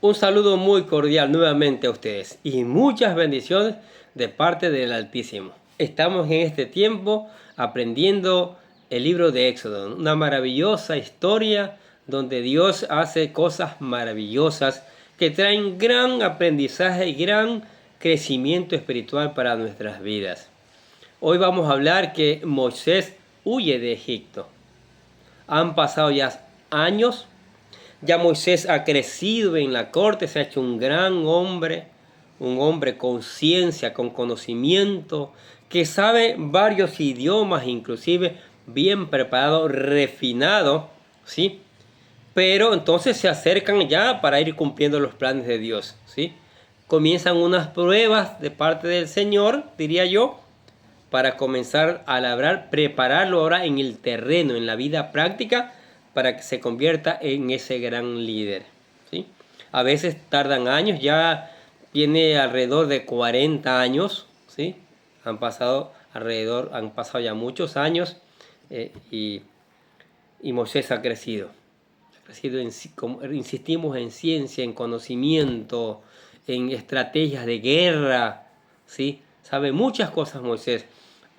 Un saludo muy cordial nuevamente a ustedes y muchas bendiciones de parte del Altísimo. Estamos en este tiempo aprendiendo el libro de Éxodo, una maravillosa historia donde Dios hace cosas maravillosas que traen gran aprendizaje y gran crecimiento espiritual para nuestras vidas. Hoy vamos a hablar que Moisés huye de Egipto. Han pasado ya años. Ya Moisés ha crecido en la corte, se ha hecho un gran hombre, un hombre con ciencia, con conocimiento, que sabe varios idiomas, inclusive bien preparado, refinado, ¿sí? Pero entonces se acercan ya para ir cumpliendo los planes de Dios, ¿sí? Comienzan unas pruebas de parte del Señor, diría yo, para comenzar a labrar, prepararlo ahora en el terreno, en la vida práctica, para que se convierta en ese gran líder, ¿sí? A veces tardan años, ya tiene alrededor de 40 años, ¿sí? Han pasado ya muchos años y Moisés ha crecido. Insistimos en ciencia, en conocimiento, en estrategias de guerra, ¿sí? Sabe muchas cosas Moisés.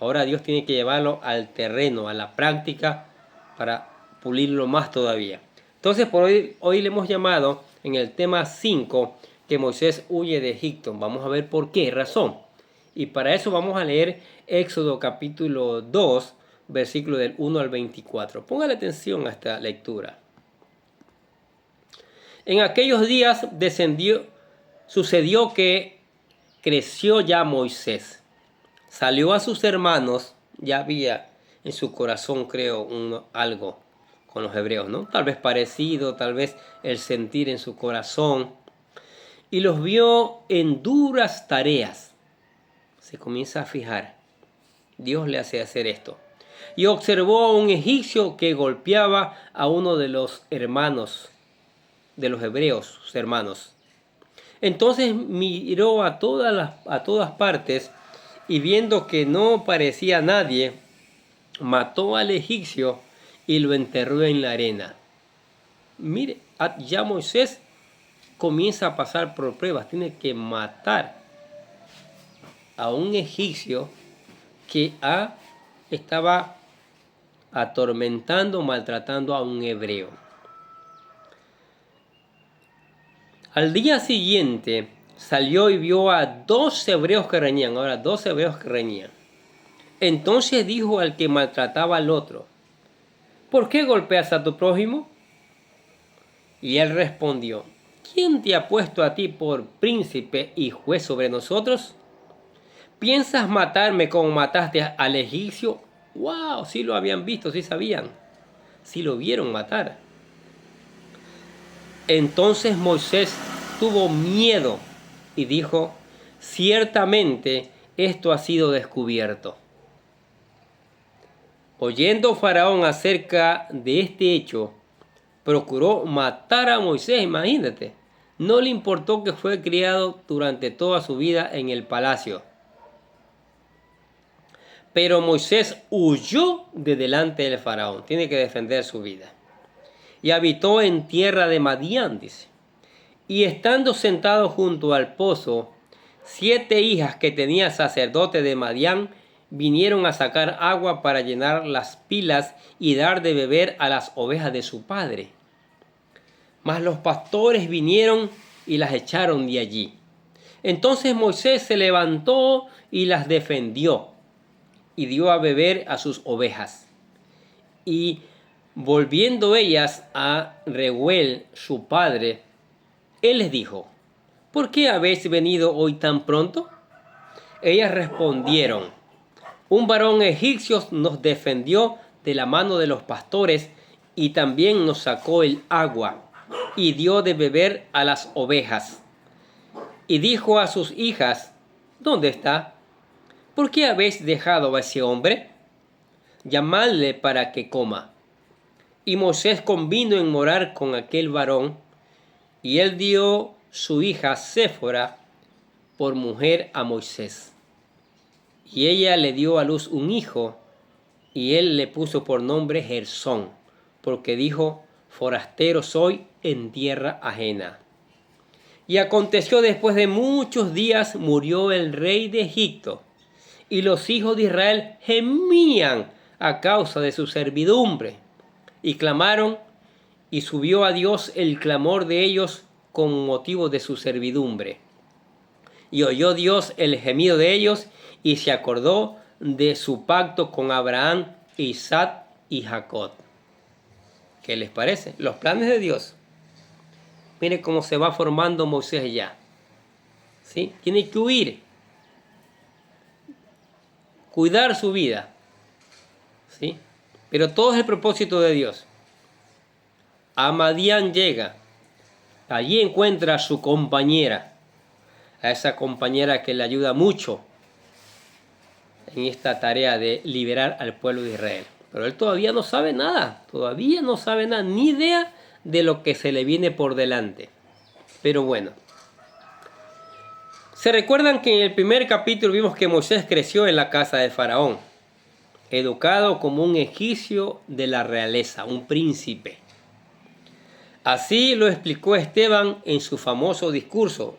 Ahora Dios tiene que llevarlo al terreno, a la práctica, para pulirlo más todavía. Entonces, por hoy le hemos llamado en el tema 5 que Moisés huye de Egipto. Vamos a ver por qué razón. Y para eso vamos a leer Éxodo capítulo 2, versículo del 1 al 24. Póngale atención a esta lectura. En aquellos días sucedió que creció ya Moisés. Salió a sus hermanos, ya había en su corazón, creo, algo con los hebreos, ¿no? Tal vez parecido, tal vez el sentir en su corazón. Y los vio en duras tareas. Se comienza a fijar. Dios le hace hacer esto. Y observó a un egipcio que golpeaba a uno de los hermanos, de los hebreos, sus hermanos. Entonces miró a todas partes y viendo que no parecía nadie, mató al egipcio y lo enterró en la arena. Mire, ya Moisés comienza a pasar por pruebas. Tiene que matar a un egipcio que estaba atormentando, maltratando a un hebreo. Al día siguiente salió y vio a 2 hebreos que reñían. Ahora, 2 hebreos que reñían. Entonces dijo al que maltrataba al otro: ¿por qué golpeas a tu prójimo? Y él respondió: ¿quién te ha puesto a ti por príncipe y juez sobre nosotros? ¿Piensas matarme como mataste al egipcio? ¡Wow! Sí lo habían visto, sí sabían. Sí lo vieron matar. Entonces Moisés tuvo miedo y dijo: ciertamente esto ha sido descubierto. Oyendo Faraón acerca de este hecho, procuró matar a Moisés. Imagínate, no le importó que fue criado durante toda su vida en el palacio. Pero Moisés huyó de delante del Faraón. Tiene que defender su vida. Y habitó en tierra de Madián, dice. Y estando sentado junto al pozo, 7 hijas que tenía sacerdote de Madián vinieron a sacar agua para llenar las pilas y dar de beber a las ovejas de su padre. Mas los pastores vinieron y las echaron de allí. Entonces Moisés se levantó y las defendió y dio a beber a sus ovejas. Y volviendo ellas a Reuel, su padre, él les dijo: ¿por qué habéis venido hoy tan pronto? Ellas respondieron: un varón egipcio nos defendió de la mano de los pastores y también nos sacó el agua y dio de beber a las ovejas. Y dijo a sus hijas: ¿dónde está? ¿Por qué habéis dejado a ese hombre? Llamadle para que coma. Y Moisés convino en morar con aquel varón, y él dio su hija Séfora por mujer a Moisés. Y ella le dio a luz un hijo, y él le puso por nombre Gersón, porque dijo: forastero soy en tierra ajena. Y aconteció después de muchos días murió el rey de Egipto, y los hijos de Israel gemían a causa de su servidumbre, y clamaron, y subió a Dios el clamor de ellos con motivo de su servidumbre. Y oyó Dios el gemido de ellos, y se acordó de su pacto con Abraham, Isaac y Jacob. ¿Qué les parece? Los planes de Dios. Mire cómo se va formando Moisés ya. ¿Sí? Tiene que huir. Cuidar su vida. ¿Sí? Pero todo es el propósito de Dios. A Madián llega. Allí encuentra a su compañera. A esa compañera que le ayuda mucho en esta tarea de liberar al pueblo de Israel. Pero él todavía no sabe nada. Todavía no sabe nada. Ni idea de lo que se le viene por delante. Pero bueno. Se recuerdan que en el primer capítulo vimos que Moisés creció en la casa de Faraón, educado como un egipcio de la realeza, un príncipe. Así lo explicó Esteban en su famoso discurso.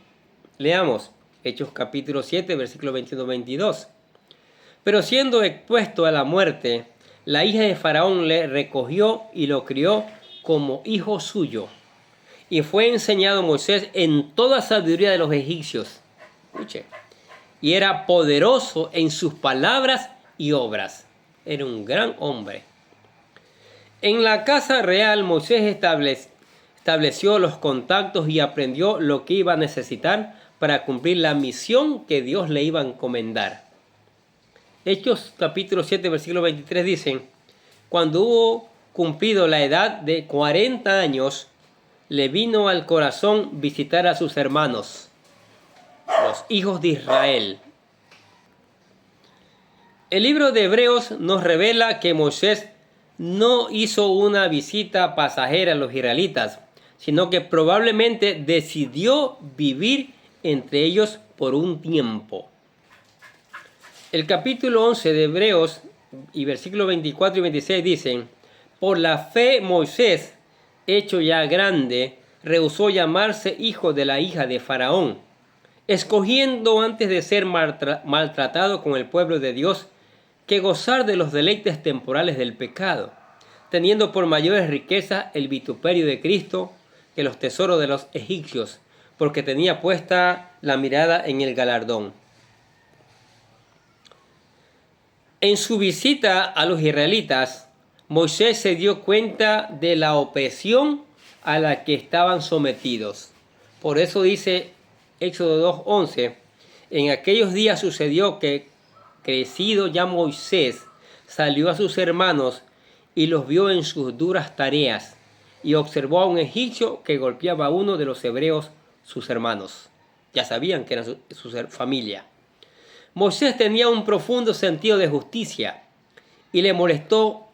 Leamos Hechos capítulo 7, versículo 21-22. Pero siendo expuesto a la muerte, la hija de Faraón le recogió y lo crió como hijo suyo. Y fue enseñado Moisés en toda sabiduría de los egipcios. Escuche. Y era poderoso en sus palabras y obras. Era un gran hombre. En la casa real Moisés estableció los contactos y aprendió lo que iba a necesitar para cumplir la misión que Dios le iba a encomendar. Hechos capítulo 7, versículo 23 dicen, cuando hubo cumplido la edad de 40 años, le vino al corazón visitar a sus hermanos, los hijos de Israel. El libro de Hebreos nos revela que Moisés no hizo una visita pasajera a los israelitas, sino que probablemente decidió vivir entre ellos por un tiempo. El capítulo 11 de Hebreos y versículos 24 y 26 dicen, por la fe Moisés, hecho ya grande, rehusó llamarse hijo de la hija de Faraón, escogiendo antes de ser maltratado con el pueblo de Dios que gozar de los deleites temporales del pecado, teniendo por mayores riquezas el vituperio de Cristo que los tesoros de los egipcios, porque tenía puesta la mirada en el galardón. En su visita a los israelitas, Moisés se dio cuenta de la opresión a la que estaban sometidos. Por eso dice Éxodo 2:11, en aquellos días sucedió que, crecido ya Moisés, salió a sus hermanos y los vio en sus duras tareas, y observó a un egipcio que golpeaba a uno de los hebreos, sus hermanos. Ya sabían que era su familia. Moisés tenía un profundo sentido de justicia y le molestó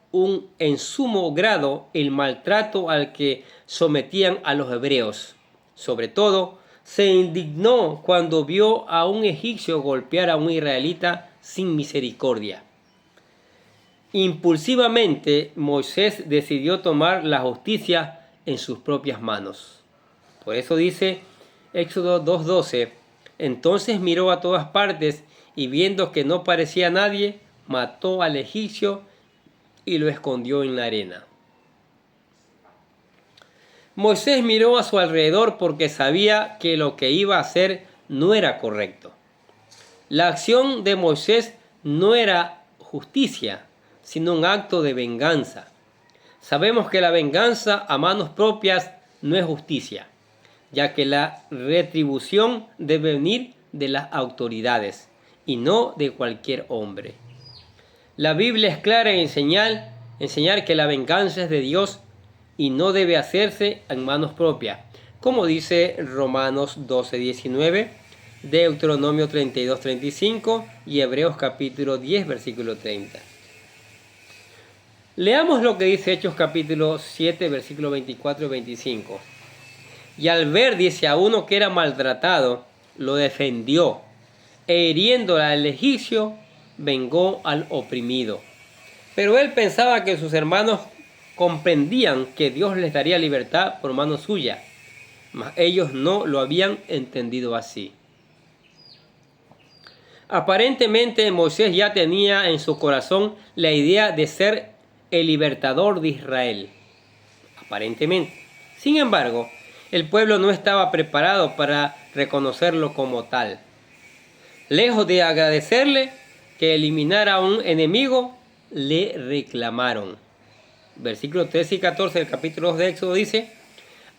en sumo grado el maltrato al que sometían a los hebreos. Sobre todo, se indignó cuando vio a un egipcio golpear a un israelita sin misericordia. Impulsivamente, Moisés decidió tomar la justicia en sus propias manos. Por eso dice Éxodo 2:12, entonces miró a todas partes y viendo que no parecía nadie, mató al egipcio y lo escondió en la arena. Moisés miró a su alrededor porque sabía que lo que iba a hacer no era correcto. La acción de Moisés no era justicia, sino un acto de venganza. Sabemos que la venganza a manos propias no es justicia, ya que la retribución debe venir de las autoridades y no de cualquier hombre. La Biblia es clara en enseñar que la venganza es de Dios y no debe hacerse en manos propias, como dice Romanos 12:19, Deuteronomio 32:35 y Hebreos capítulo 10, versículo 30. Leamos lo que dice Hechos capítulo 7, versículo 24 y 25. Y al ver, dice, a uno que era maltratado, lo defendió, e hiriendo al egipcio, vengó al oprimido. Pero él pensaba que sus hermanos comprendían que Dios les daría libertad por mano suya. mas ellos no lo habían entendido así. Aparentemente Moisés ya tenía en su corazón la idea de ser el libertador de Israel. Aparentemente. Sin embargo, el pueblo no estaba preparado para reconocerlo como tal. Lejos de agradecerle que eliminara a un enemigo, le reclamaron. Versículos 13 y 14 del capítulo 2 de Éxodo dice: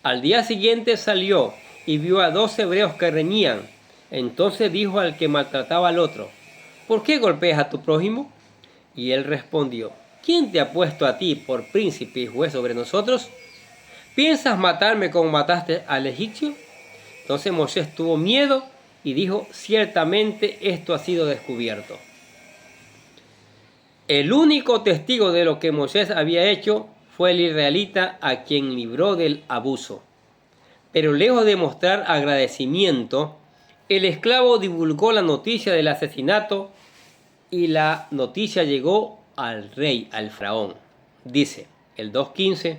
al día siguiente salió y vio a 2 hebreos que reñían. Entonces dijo al que maltrataba al otro: ¿por qué golpeas a tu prójimo? Y él respondió: ¿quién te ha puesto a ti por príncipe y juez sobre nosotros? ¿Piensas matarme como mataste al egipcio? Entonces Moisés tuvo miedo y dijo: ciertamente esto ha sido descubierto. El único testigo de lo que Moisés había hecho fue el israelita a quien libró del abuso. Pero lejos de mostrar agradecimiento, el esclavo divulgó la noticia del asesinato y la noticia llegó al rey, al faraón. Dice el 2.15: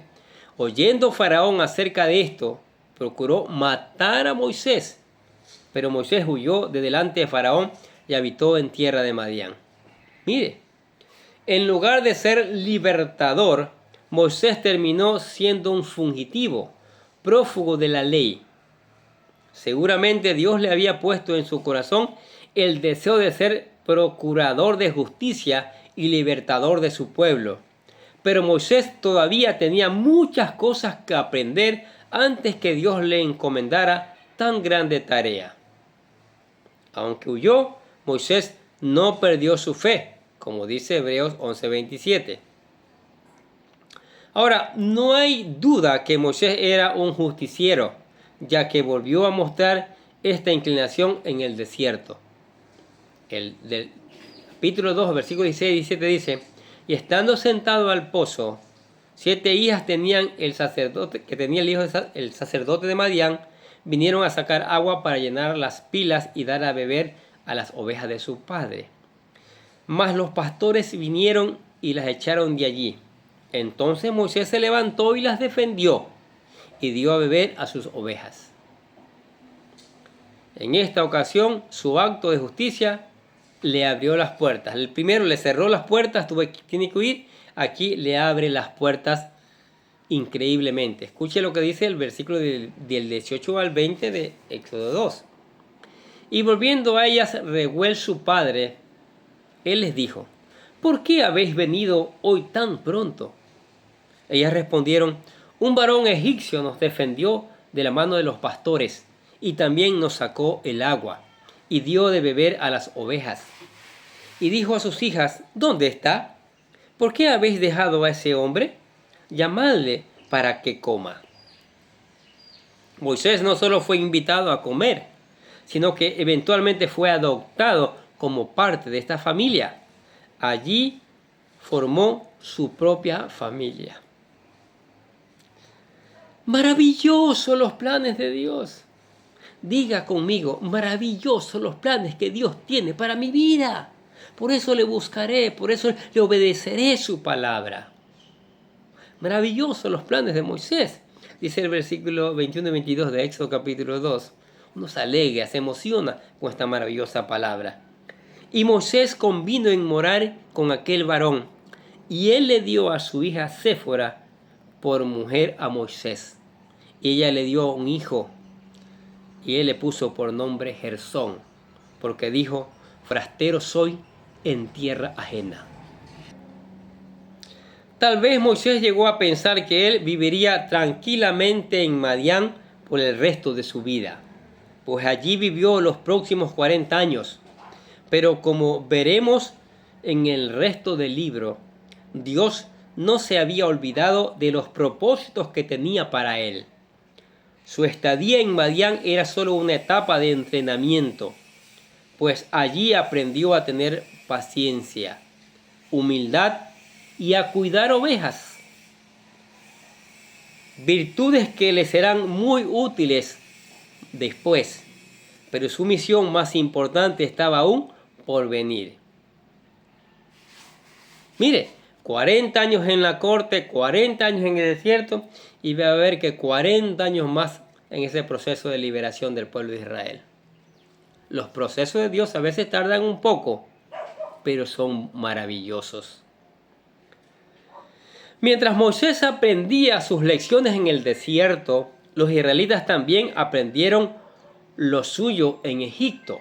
oyendo Faraón acerca de esto, procuró matar a Moisés, pero Moisés huyó de delante de Faraón y habitó en tierra de Madián. Mire, en lugar de ser libertador, Moisés terminó siendo un fugitivo, prófugo de la ley. Seguramente Dios le había puesto en su corazón el deseo de ser procurador de justicia y libertador de su pueblo. Pero Moisés todavía tenía muchas cosas que aprender antes que Dios le encomendara tan grande tarea. Aunque huyó, Moisés no perdió su fe, como dice Hebreos 11:27. Ahora, no hay duda que Moisés era un justiciero, ya que volvió a mostrar esta inclinación en el desierto. El del capítulo 2, versículo 16 y 17 dice: y estando sentado al pozo, 7 hijas tenían el sacerdote, que tenía el hijo el sacerdote de Madián, vinieron a sacar agua para llenar las pilas y dar a beber a las ovejas de su padre. Mas los pastores vinieron y las echaron de allí. Entonces Moisés se levantó y las defendió y dio a beber a sus ovejas. En esta ocasión, su acto de justicia le abrió las puertas. El primero le cerró las puertas, tiene que huir. Aquí le abre las puertas increíblemente. Escuche lo que dice el versículo del 18 al 20 de Éxodo 2. Y volviendo a ellas, Reuel su padre, él les dijo: ¿por qué habéis venido hoy tan pronto? Ellas respondieron: un varón egipcio nos defendió de la mano de los pastores y también nos sacó el agua y dio de beber a las ovejas. Y dijo a sus hijas: ¿dónde está? ¿Por qué habéis dejado a ese hombre? Llamadle para que coma. Moisés no solo fue invitado a comer, sino que eventualmente fue adoptado como parte de esta familia. Allí formó su propia familia. Maravillosos los planes de Dios. Diga conmigo: maravillosos los planes que Dios tiene para mi vida. Por eso le buscaré, por eso le obedeceré su palabra. Maravillosos los planes de Moisés, dice el versículo 21 y 22 de Éxodo capítulo 2. Uno se alegra, se emociona con esta maravillosa palabra. Y Moisés convino en morar con aquel varón, y él le dio a su hija Séfora por mujer a Moisés. Y ella le dio un hijo, y él le puso por nombre Gersón, porque dijo: forastero soy en tierra ajena. Tal vez Moisés llegó a pensar que él viviría tranquilamente en Madián por el resto de su vida, pues allí vivió los próximos 40 años. Pero como veremos en el resto del libro, Dios no se había olvidado de los propósitos que tenía para él. Su estadía en Madián era solo una etapa de entrenamiento, pues allí aprendió a tener paciencia, humildad y a cuidar ovejas. Virtudes que le serán muy útiles después, pero su misión más importante estaba aún por venir. Mire, 40 años en la corte, 40 años en el desierto, y va a ver que 40 años más en ese proceso de liberación del pueblo de Israel. Los procesos de Dios a veces tardan un poco, pero son maravillosos. Mientras Moisés aprendía sus lecciones en el desierto, los israelitas también aprendieron lo suyo en Egipto.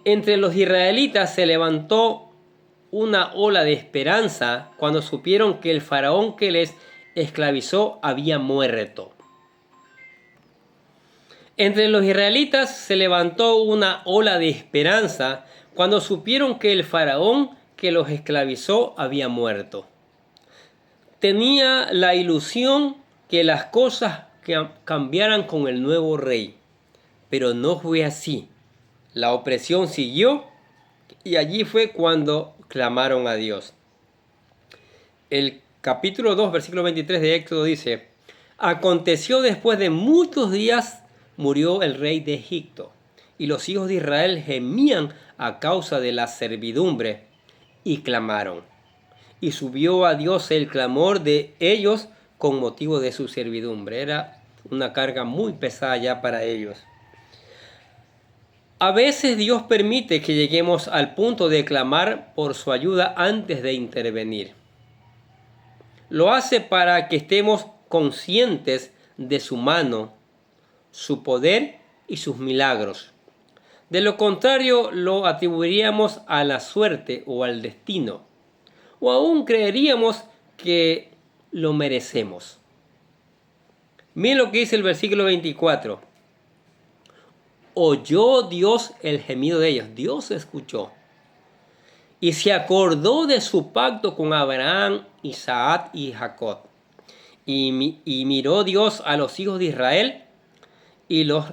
Entre los israelitas se levantó una ola de esperanza cuando supieron que el faraón que les esclavizó había muerto. Entre los israelitas se levantó una ola de esperanza cuando supieron que el faraón que los esclavizó había muerto. Tenía la ilusión que las cosas cambiaran con el nuevo rey, pero no fue así. La opresión siguió y allí fue cuando clamaron a Dios. El capítulo 2, versículo 23 de Éxodo dice: aconteció después de muchos días murió el rey de Egipto, y los hijos de Israel gemían a causa de la servidumbre y clamaron. Y subió a Dios el clamor de ellos con motivo de su servidumbre. Era una carga muy pesada ya para ellos. A veces Dios permite que lleguemos al punto de clamar por su ayuda antes de intervenir. Lo hace para que estemos conscientes de su mano, su poder y sus milagros. De lo contrario, lo atribuiríamos a la suerte o al destino, o aún creeríamos que lo merecemos. Miren lo que dice el versículo 24. Oyó Dios el gemido de ellos. Dios escuchó. Y se acordó de su pacto con Abraham, Isaac y Jacob. Y miró Dios a los hijos de Israel y los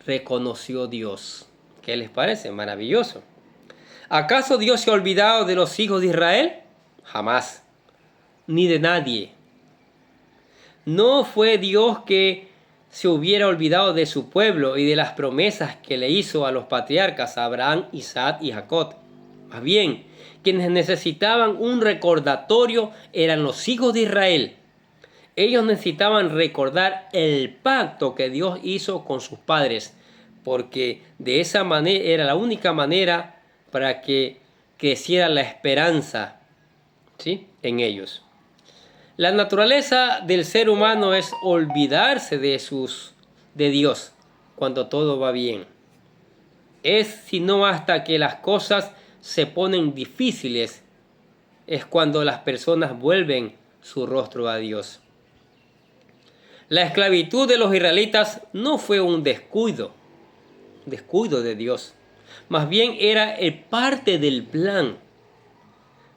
reconoció Dios. ¿Qué les parece? Maravilloso. ¿Acaso Dios se ha olvidado de los hijos de Israel? Jamás. Ni de nadie. No fue Dios que se hubiera olvidado de su pueblo y de las promesas que le hizo a los patriarcas Abraham, Isaac y Jacob. Más bien, quienes necesitaban un recordatorio eran los hijos de Israel. Ellos necesitaban recordar el pacto que Dios hizo con sus padres, porque de esa manera era la única manera para que creciera la esperanza, ¿sí?, en ellos. La naturaleza del ser humano es olvidarse de Dios cuando todo va bien. Es sino hasta que las cosas se ponen difíciles, es cuando las personas vuelven su rostro a Dios. La esclavitud de los israelitas no fue un descuido de Dios. Más bien era parte del plan.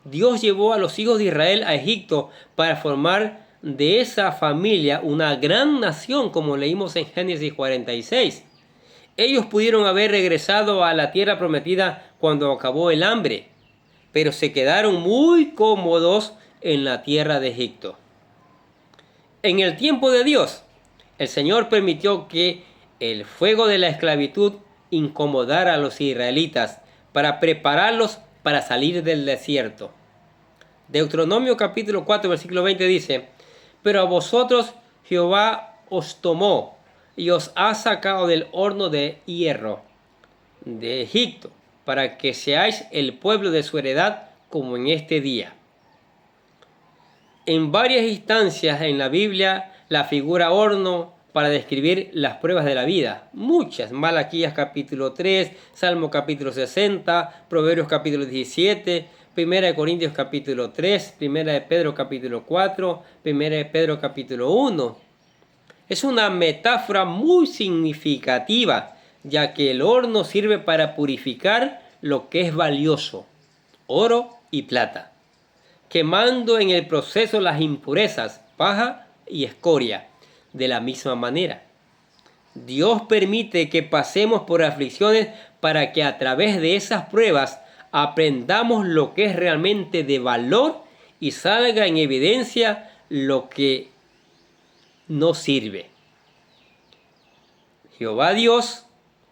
Dios llevó a los hijos de Israel a Egipto para formar de esa familia una gran nación, como leímos en Génesis 46. Ellos pudieron haber regresado a la tierra prometida cuando acabó el hambre, pero se quedaron muy cómodos en la tierra de Egipto. En el tiempo de Dios, el Señor permitió que el fuego de la esclavitud incomodara a los israelitas para prepararlos para salir del desierto. Deuteronomio capítulo 4, versículo 20 dice: pero a vosotros Jehová os tomó y os ha sacado del horno de hierro de Egipto, para que seáis el pueblo de su heredad como en este día. En varias instancias en la Biblia la figura horno para describir las pruebas de la vida. Muchas. Malaquías capítulo 3, Salmo capítulo 60, Proverbios capítulo 17, Primera de Corintios capítulo 3, Primera de Pedro capítulo 4, Primera de Pedro capítulo 1. Es una metáfora muy significativa, ya que el horno sirve para purificar lo que es valioso, oro y plata, quemando en el proceso las impurezas, paja y escoria. De la misma manera, Dios permite que pasemos por aflicciones para que a través de esas pruebas aprendamos lo que es realmente de valor y salga en evidencia lo que no sirve. Jehová Dios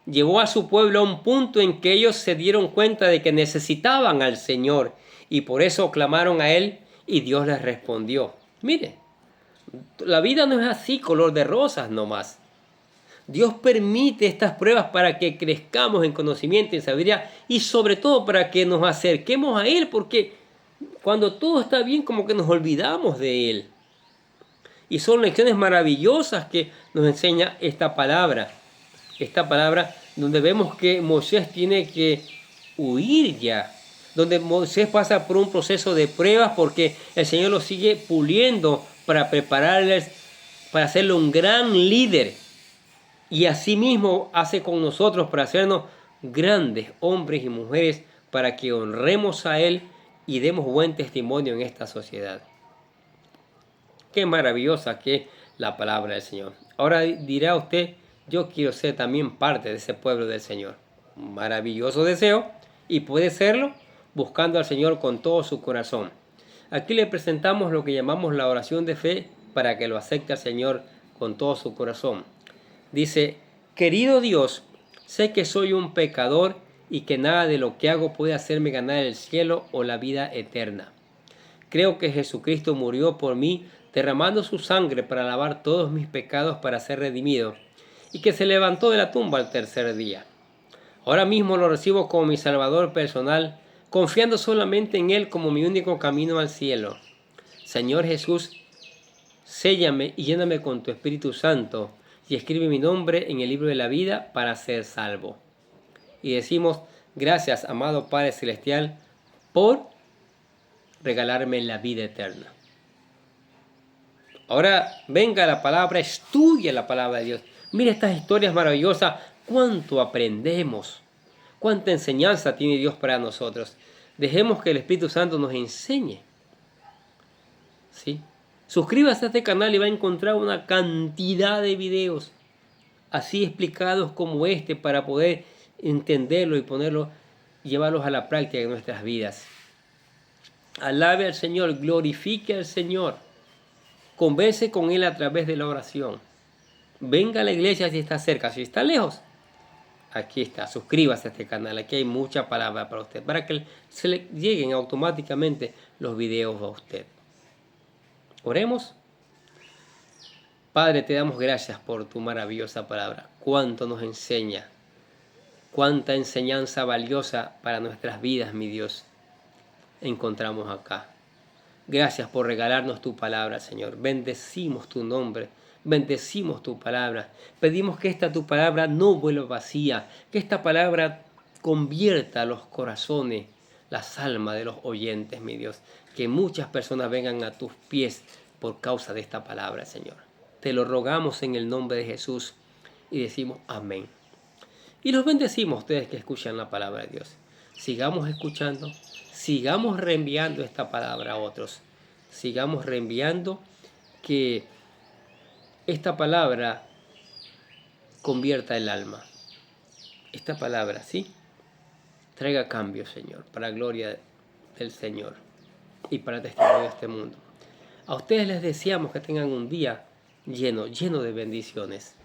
llevó a su pueblo a un punto en que ellos se dieron cuenta de que necesitaban al Señor y por eso clamaron a Él y Dios les respondió. Mire, La vida no es así, color de rosas nomás. Dios permite estas pruebas para que crezcamos en conocimiento y en sabiduría y sobre todo para que nos acerquemos a Él, porque cuando todo está bien como que nos olvidamos de Él. Y son lecciones maravillosas que nos enseña esta palabra. Esta palabra donde vemos que Moisés tiene que huir ya. Donde Moisés pasa por un proceso de pruebas porque el Señor lo sigue puliendo para prepararles, para hacerlo un gran líder. Y asimismo hace con nosotros para hacernos grandes hombres y mujeres para que honremos a Él y demos buen testimonio en esta sociedad. Qué maravillosa que es la palabra del Señor. Ahora dirá usted, yo quiero ser también parte de ese pueblo del Señor. Un maravilloso deseo y puede serlo buscando al Señor con todo su corazón. Aquí le presentamos lo que llamamos la oración de fe para que lo acepte al Señor con todo su corazón. Dice, querido Dios, sé que soy un pecador y que nada de lo que hago puede hacerme ganar el cielo o la vida eterna. Creo que Jesucristo murió por mí, derramando su sangre para lavar todos mis pecados para ser redimido, y que se levantó de la tumba al tercer día. Ahora mismo lo recibo como mi Salvador personal, confiando solamente en Él como mi único camino al cielo. Señor Jesús, séllame y lléname con tu Espíritu Santo, y escribe mi nombre en el libro de la vida para ser salvo. Y decimos, gracias, amado Padre Celestial, por regalarme la vida eterna. Ahora venga la palabra, estudia la palabra de Dios. Mira estas historias maravillosas, cuánto aprendemos, cuánta enseñanza tiene Dios para nosotros. Dejemos que el Espíritu Santo nos enseñe. ¿Sí? Suscríbase a este canal y va a encontrar una cantidad de videos así explicados como este para poder entenderlo y llevarlos a la práctica en nuestras vidas. Alabe al Señor, glorifique al Señor, converse con Él a través de la oración. Venga a la iglesia si está cerca, si está lejos, aquí está, suscríbase a este canal, aquí hay mucha palabra para usted, para que se le lleguen automáticamente los videos a usted. Oremos. Padre, te damos gracias por tu maravillosa palabra, cuánto nos enseña, cuánta enseñanza valiosa para nuestras vidas, mi Dios, encontramos acá. Gracias por regalarnos tu palabra, Señor. Bendecimos tu nombre, bendecimos tu palabra. Pedimos que esta tu palabra no vuelva vacía, que esta palabra convierta los corazones, las almas de los oyentes, mi Dios. Que muchas personas vengan a tus pies por causa de esta palabra, Señor. Te lo rogamos en el nombre de Jesús y decimos amén. Y los bendecimos a ustedes que escuchan la palabra de Dios. Sigamos escuchando, sigamos reenviando esta palabra a otros. Sigamos reenviando que esta palabra convierta el alma. Esta palabra, ¿sí? Traiga cambio, Señor, para gloria del Señor y para testimonio de este mundo. A ustedes les deseamos que tengan un día lleno de bendiciones.